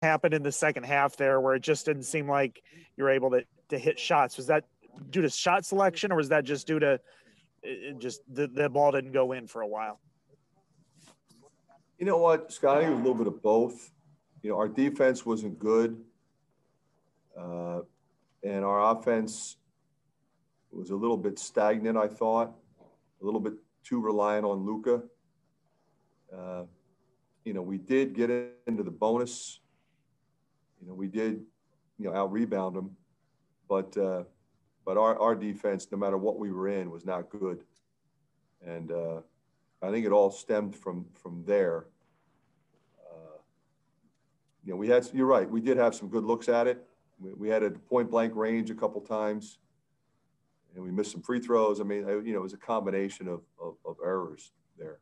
happened in the second half there where it just didn't seem like you were able to hit shots? Was that due to shot selection, or was that just due to just the ball didn't go in for a while? You know what, Scott, I think it was a little bit of both. You know, our defense wasn't good, and our offense was a little bit stagnant, I thought, a little bit too reliant on Luka. You know, we did get into the bonus. You know, we did, you know, out-rebound them, but our defense, no matter what we were in, was not good. And I think it all stemmed from there. You know, you're right, we did have some good looks at it. We had a point-blank range a couple times, and we missed some free throws. I mean, you know, it was a combination of errors there.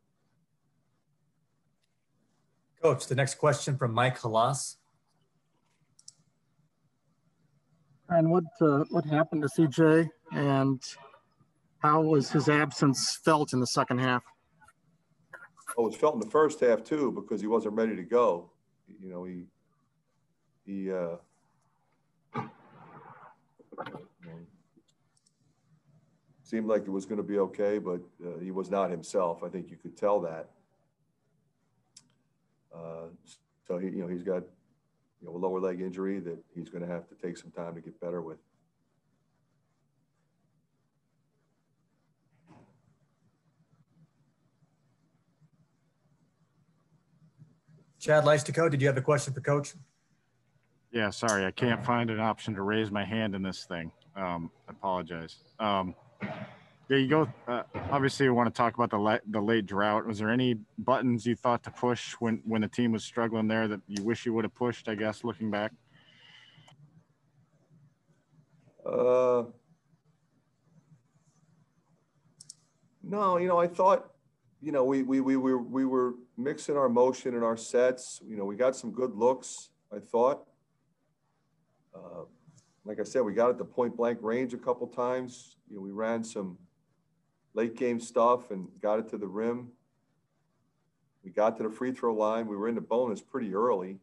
Coach, the next question from Mike Halas. And what happened to CJ, and how was his absence felt in the second half? Oh, it was felt in the first half too, because he wasn't ready to go. You know, he seemed like it was going to be okay, but he was not himself. I think you could tell that. So he's got, you know, a lower leg injury that he's going to have to take some time to get better with. Chad Leistikow, did you have a question for Coach? Yeah, sorry, I can't find an option to raise my hand in this thing. I apologize. There you go. Obviously, we want to talk about the late drought. Was there any buttons you thought to push when the team was struggling there that you wish you would have pushed, I guess, looking back? No, you know, I thought, you know, we were mixing our motion and our sets. You know, we got some good looks, I thought. Like I said, we got at the point blank range a couple times. You know, we ran some late game stuff and got it to the rim. We got to the free throw line. We were in the bonus pretty early.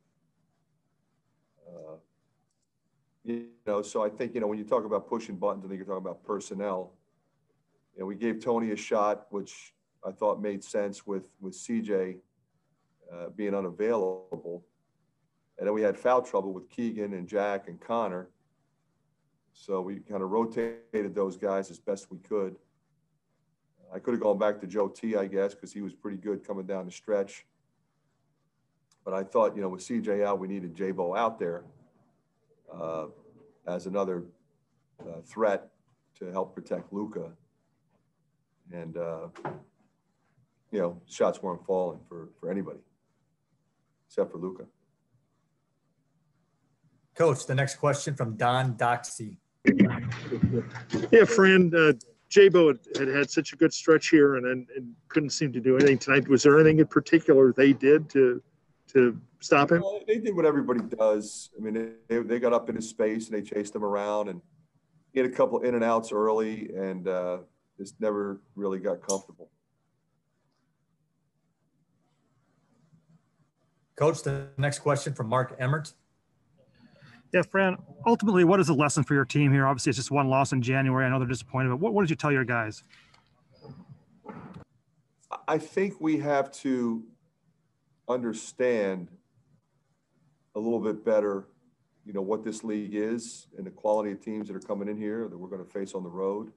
You know, so I think, you know, when you talk about pushing buttons, I think you're talking about personnel. You know, we gave Tony a shot, which I thought made sense with CJ being unavailable. And then we had foul trouble with Keegan and Jack and Connor. So we kind of rotated those guys as best we could. I could have gone back to Joe T, I guess, because he was pretty good coming down the stretch. But I thought, you know, with CJ out, we needed J-Bo out there as another threat to help protect Luka. And, you know, shots weren't falling for anybody except for Luka. Coach, the next question from Don Doxey. Yeah, Fran, J-Bo had such a good stretch here and couldn't seem to do anything tonight. Was there anything in particular they did to stop him? Well, they did what everybody does. I mean, they got up in his space and they chased him around, and he had a couple in and outs early, and just never really got comfortable. Coach, the next question from Mark Emmert. Yeah, Fran, ultimately, what is the lesson for your team here? Obviously, it's just one loss in January. I know they're disappointed, but what did you tell your guys? I think we have to understand a little bit better, you know, what this league is and the quality of teams that are coming in here that we're going to face on the road.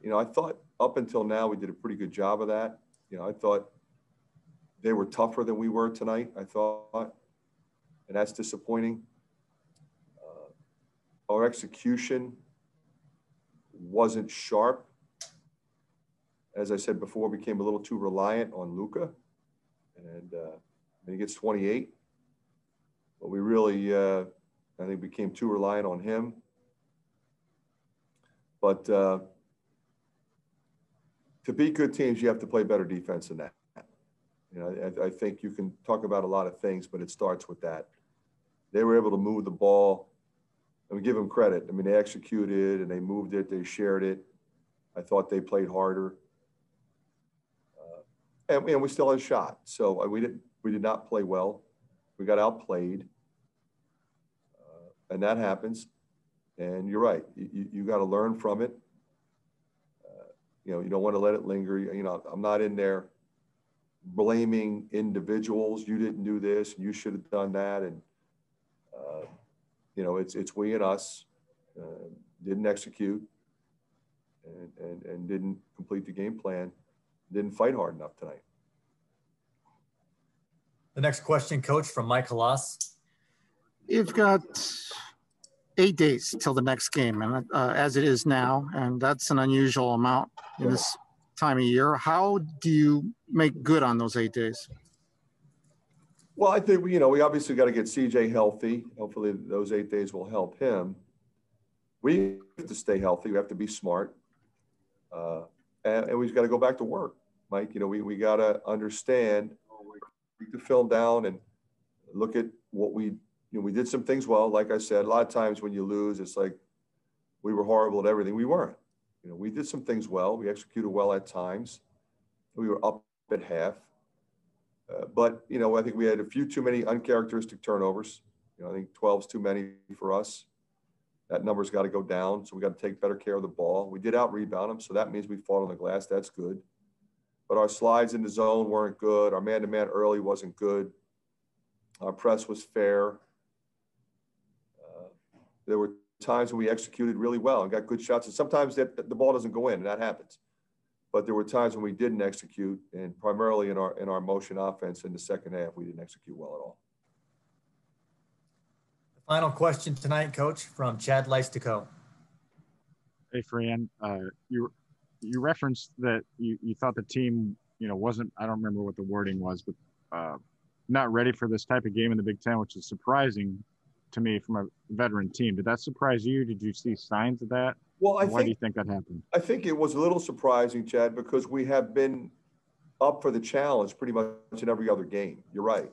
You know, I thought up until now we did a pretty good job of that. You know, I thought they were tougher than we were tonight, I thought, and that's disappointing. Our execution wasn't sharp. As I said before, became a little too reliant on Luka, and he gets 28. But we really, I think, became too reliant on him. But to beat good teams, you have to play better defense than that. You know, I think you can talk about a lot of things, but it starts with that. They were able to move the ball. And we give them credit. I mean, they executed and they moved it. They shared it. I thought they played harder. And we still had a shot. So we did not play well. We got outplayed, and that happens. And you're right. You got to learn from it. You know, you don't want to let it linger. You know, I'm not in there blaming individuals. You didn't do this, and you should have done that. And you know, it's we and us. Didn't execute, and didn't complete the game plan. Didn't fight hard enough tonight. The next question, Coach, from Mike Halas. You've got 8 days till the next game, and as it is now, and that's an unusual amount in this time of year. How do you make good on those 8 days? Well, I think, you know, we obviously got to get CJ healthy. Hopefully those 8 days will help him. We have to stay healthy. We have to be smart. And we've got to go back to work, Mike. You know, we got to understand, break the film down and look at what we did some things well. Like I said, a lot of times when you lose, it's like we were horrible at everything. We weren't. You know, we did some things well. We executed well at times. We were up at half. But, you know, I think we had a few too many uncharacteristic turnovers. You know, I think 12's too many for us. That number's got to go down. So we got to take better care of the ball. We did out-rebound them, so that means we fought on the glass. That's good. But our slides in the zone weren't good. Our man-to-man early wasn't good. Our press was fair. There were times when we executed really well and got good shots. And sometimes the ball doesn't go in, and that happens. But there were times when we didn't execute, and primarily in our motion offense in the second half, we didn't execute well at all. The final question tonight, Coach, from Chad Leistico. Hey, Fran, you referenced that you thought the team, you know, wasn't, I don't remember what the wording was, but not ready for this type of game in the Big Ten, which is surprising to me from a veteran team. Did that surprise you? Did you see signs of that? Well, why do you think that happened? I think it was a little surprising, Chad, because we have been up for the challenge pretty much in every other game. You're right.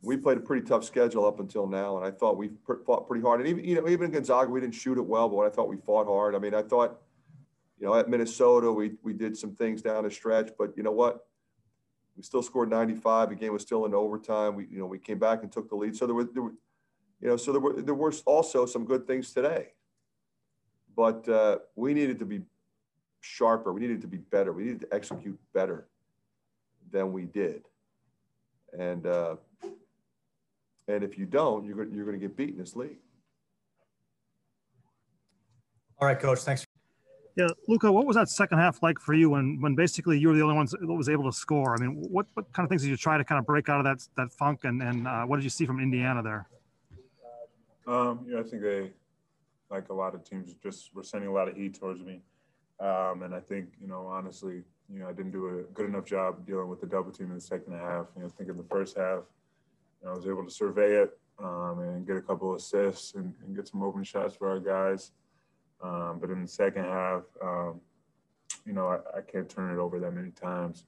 We played a pretty tough schedule up until now, and I thought we fought pretty hard. And even, you know, even Gonzaga, we didn't shoot it well, but I thought we fought hard. I mean, I thought, you know, at Minnesota, we did some things down the stretch, but you know what? We still scored 95. The game was still in overtime. We came back and took the lead. So there were also some good things today. But we needed to be sharper. We needed to be better. We needed to execute better than we did. And if you don't, you're going to get beat in this league. All right, Coach. Thanks. Yeah, Luka, what was that second half like for you when basically you were the only ones that was able to score? I mean, what kind of things did you try to kind of break out of that funk, and what did you see from Indiana there? I think they, like a lot of teams, just were sending a lot of heat towards me. And I think, honestly, I didn't do a good enough job dealing with the double team in the second half. I think in the first half, I was able to survey it and get a couple of assists and get some open shots for our guys. But in the second half, I can't turn it over that many times.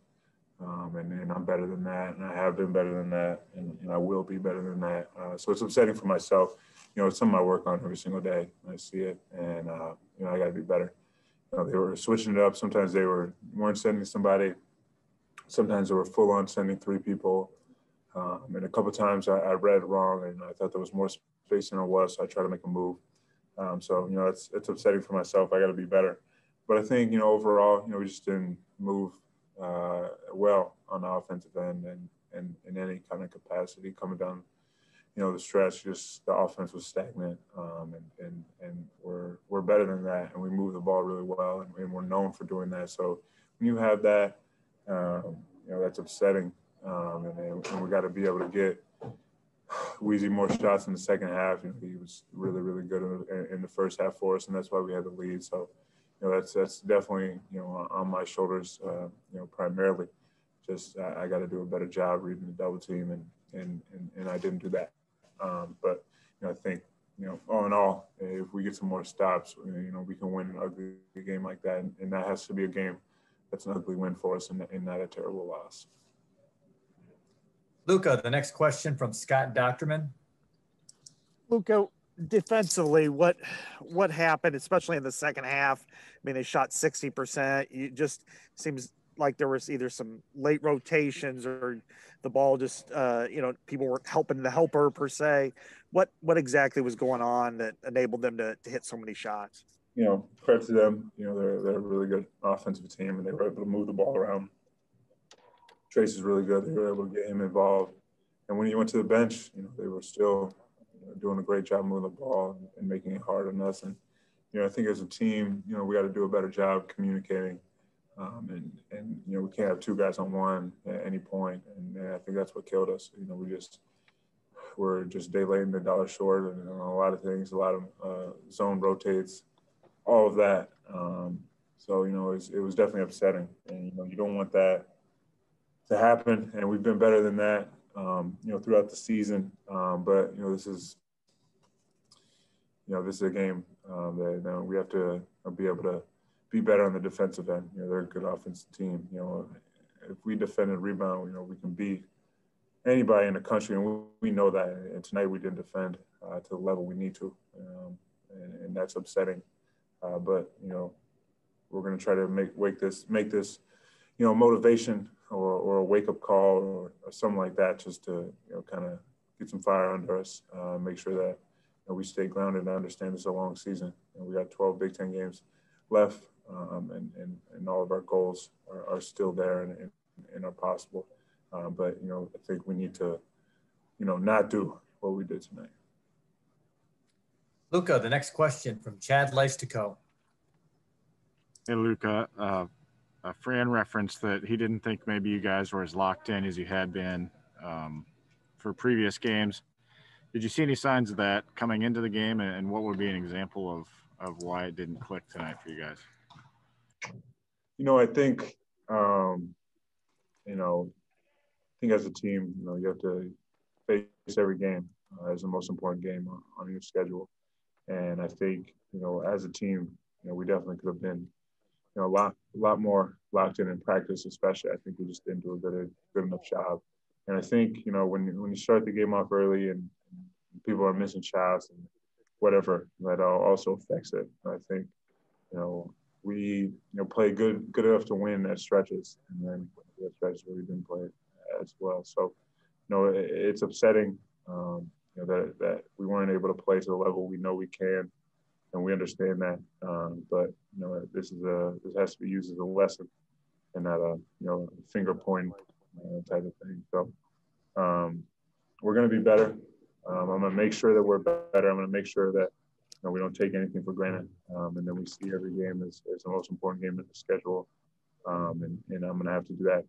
And I'm better than that, and I have been better than that, and I will be better than that. So it's upsetting for myself. It's something I work on every single day. I see it, and I got to be better. They were switching it up. Sometimes they weren't sending somebody. Sometimes they were full on sending three people. And a couple of times I read wrong, and I thought there was more space than there was, so I tried to make a move. So it's upsetting for myself. I got to be better. But I think overall, we just didn't move well on the offensive end and in any kind of capacity coming down. The stretch, just the offense was stagnant, and we're better than that, and we move the ball really well, and we're known for doing that. So when you have that, that's upsetting, and we got to be able to get Weezy more shots in the second half. He was really, really good in the first half for us, and that's why we had the lead. So that's definitely on my shoulders, primarily. Just I got to do a better job reading the double team, and I didn't do that. But I think all in all, if we get some more stops, we can win an ugly game like that, and that has to be a game that's an ugly win for us, and not a terrible loss. Luka, the next question from Scott Docterman. Luka, defensively, what happened, especially in the second half? I mean, they shot 60%. It just seems like there was either some late rotations or the ball just, people weren't helping the helper per se? What exactly was going on that enabled them to hit so many shots? Credit to them. They're a really good offensive team, and they were able to move the ball around. Trace is really good. They were able to get him involved. And when he went to the bench, they were still doing a great job moving the ball and making it hard on us. And, I think as a team, we got to do a better job communicating. And we can't have two guys on one at any point. And I think that's what killed us. We're just daylighting the dollar short and a lot of things, a lot of zone rotates, all of that. So it was definitely upsetting. And, you don't want that to happen. And we've been better than that, throughout the season. But, this is a game that we have to be able to be better on the defensive end. They're a good offensive team. If we defend and rebound, we can beat anybody in the country, and we know that. And tonight we didn't defend to the level we need to, and that's upsetting. But we're going to try to make this motivation or a wake up call or something like that, just to kind of get some fire under us, make sure that we stay grounded and understand it's a long season. We got 12 Big Ten games left, and all of our goals are still there and are possible. But I think we need to not do what we did tonight. Luka, the next question from Chad Leistico. Hey, Luka. Fran referenced that he didn't think maybe you guys were as locked in as you had been for previous games. Did you see any signs of that coming into the game, and what would be an example of why it didn't click tonight for you guys? I think, I think as a team, you have to face every game as the most important game on your schedule. And I think, as a team, we definitely could have been, a lot more locked in practice, especially. I think we just didn't do a good enough job. And I think, when you start the game off early and people are missing shots and whatever, that also affects it. And I think, we play good enough to win at stretches, and then the stretches where we didn't play as well. So, it's upsetting that we weren't able to play to the level we know we can, and we understand that. But this has to be used as a lesson and not a finger pointing type of thing. So we're going to be better. I'm going to make sure that we're better. I'm going to make sure that we don't take anything for granted, and then we see every game as the most important game in the schedule. And I'm going to have to do that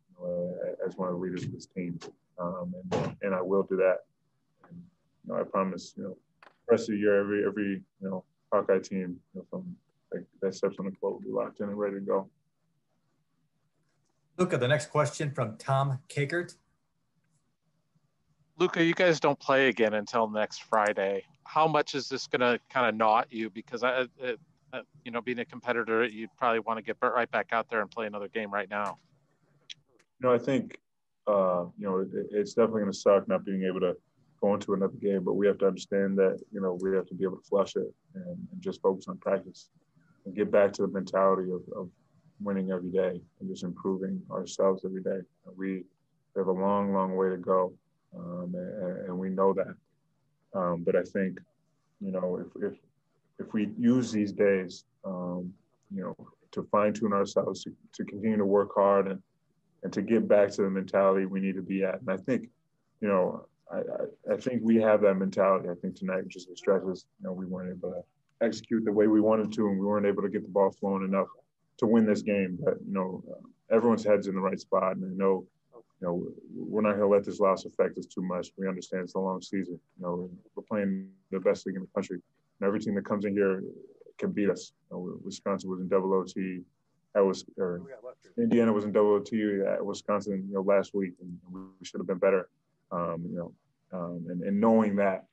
as one of the leaders of this team, and I will do that. And, I promise. The rest of the year, every Hawkeye team from that steps on the court will be locked in and ready to go. Luka, the next question from Tom Kakert. Luka, you guys don't play again until next Friday. How much is this going to kind of gnaw at you? Because, being a competitor, you'd probably want to get right back out there and play another game right now. I think, it's definitely going to suck not being able to go into another game, but we have to understand that, we have to be able to flush it and just focus on practice and get back to the mentality of winning every day and just improving ourselves every day. We have a long, long way to go, and we know that. But I think, if we use these days, to fine tune ourselves, to continue to work hard and to get back to the mentality we need to be at. And I think, I think we have that mentality. I think tonight, just the stretches, we weren't able to execute the way we wanted to, and we weren't able to get the ball flowing enough to win this game. But, everyone's head's in the right spot, and I know, we're not going to let this loss affect us too much. We understand it's a long season. We're playing the best league in the country. And every team that comes in here can beat us. Wisconsin was in double OT. Indiana was in double OT at Wisconsin, last week, and we should have been better. And knowing that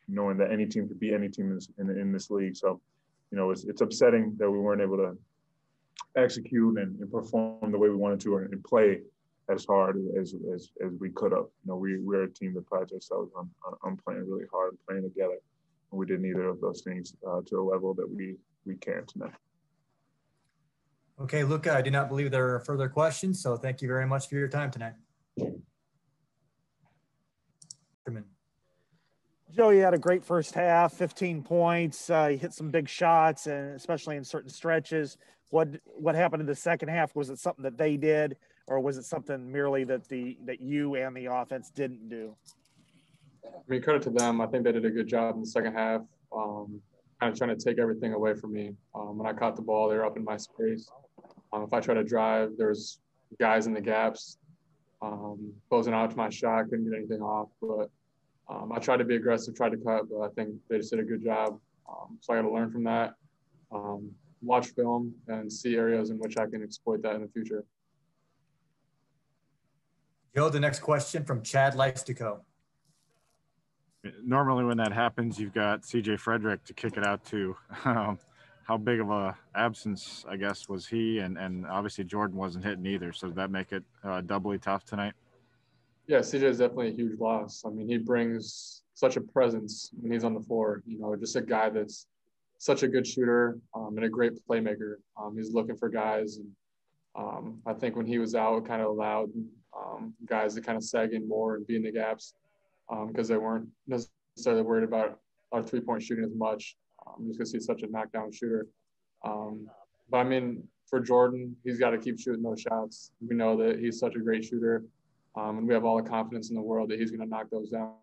any team could beat any team in this league. So, it's upsetting that we weren't able to execute and perform the way we wanted to and play as hard as we could have. We're a team that prides ourselves on playing really hard and playing together. And we did neither of those things to a level that we can tonight. Okay, Luka, I do not believe there are further questions, so thank you very much for your time tonight. Joey had a great first half, 15 points. He hit some big shots, and especially in certain stretches. What happened in the second half? Was it something that they did, or was it something merely that you and the offense didn't do? I mean, credit to them. I think they did a good job in the second half, kind of trying to take everything away from me. When I caught the ball, they were up in my space. If I tried to drive, there's guys in the gaps, closing out to my shot, couldn't get anything off. But I tried to be aggressive, tried to cut, but I think they just did a good job. So I got to learn from that, watch film, and see areas in which I can exploit that in the future. Joe, the next question from Chad Leifstico. Normally when that happens, you've got CJ Frederick to kick it out to. How big of a absence, I guess, was he? And obviously Jordan wasn't hitting either. So did that make it doubly tough tonight? Yeah, CJ is definitely a huge loss. I mean, he brings such a presence when he's on the floor. You know, just a guy that's such a good shooter and a great playmaker. He's looking for guys. And I think when he was out, it kind of allowed guys to kind of sag in more and be in the gaps because they weren't necessarily worried about our three-point shooting as much. Just because he's such a knockdown shooter. But, I mean, for Jordan, he's got to keep shooting those shots. We know that he's such a great shooter, and we have all the confidence in the world that he's going to knock those down.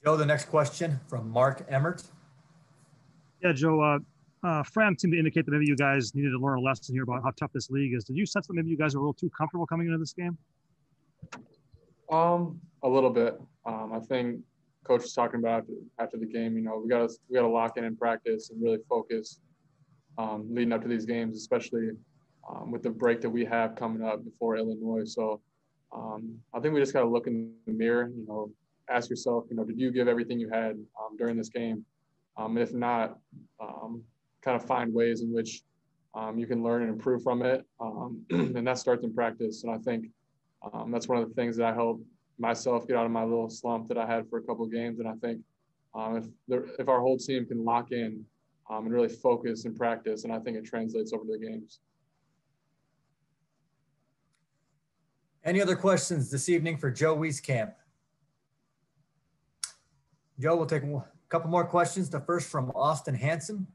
Joe, the next question from Mark Emmert. Yeah, Joe, Fran seemed to indicate that maybe you guys needed to learn a lesson here about how tough this league is. Did you sense that maybe you guys were a little too comfortable coming into this game? A little bit. I think Coach was talking about after the game, you know, we got to lock in practice and really focus leading up to these games, especially with the break that we have coming up before Illinois. So I think we just got to look in the mirror, you know, ask yourself, you know, did you give everything you had during this game? And if not, kind of find ways in which you can learn and improve from it. And that starts in practice. And I think that's one of the things that I help myself get out of my little slump that I had for a couple of games. And I think if our whole team can lock in and really focus and practice, and I think it translates over to the games. Any other questions this evening for Joe Wieskamp? Joe, we'll take a couple more questions. The first from Austin Hanson.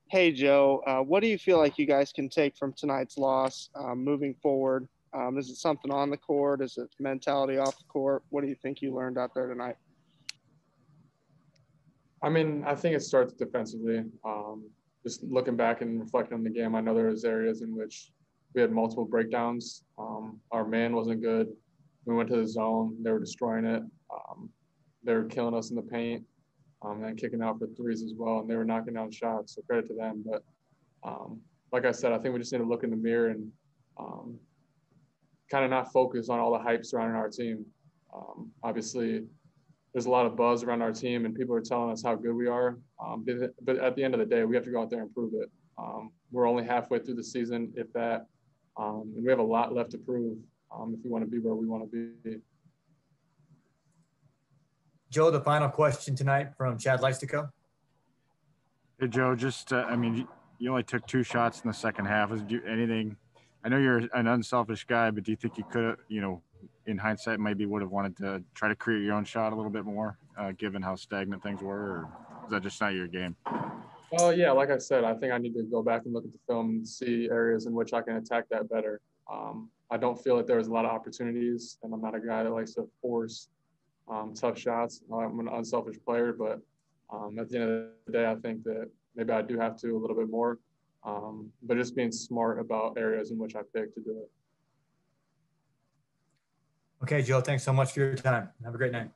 Hey, Joe, what do you feel like you guys can take from tonight's loss moving forward? Is it something on the court? Is it mentality off the court? What do you think you learned out there tonight? I mean, I think it starts defensively. Just looking back and reflecting on the game, I know there was areas in which we had multiple breakdowns. Our man wasn't good. We went to the zone. They were destroying it. They were killing us in the paint and kicking out for threes as well, and they were knocking down shots, so credit to them. But like I said, I think we just need to look in the mirror and kind of not focus on all the hype surrounding our team. Obviously, there's a lot of buzz around our team, and people are telling us how good we are. But at the end of the day, we have to go out there and prove it. We're only halfway through the season, if that, and we have a lot left to prove if we want to be where we want to be. Joe, the final question tonight from Chad Leifstico. Hey, Joe, just, I mean, you only took 2 shots in the second half. Was anything – I know you're an unselfish guy, but do you think you could have, you know, in hindsight, maybe would have wanted to try to create your own shot a little bit more, given how stagnant things were, or is that just not your game? Oh, yeah, like I said, I think I need to go back and look at the film and see areas in which I can attack that better. I don't feel that there was a lot of opportunities, and I'm not a guy that likes to force tough shots. I'm an unselfish player, but at the end of the day, I think that maybe I do have to a little bit more. But just being smart about areas in which I pick to do it. Okay, Joe, thanks so much for your time. Have a great night.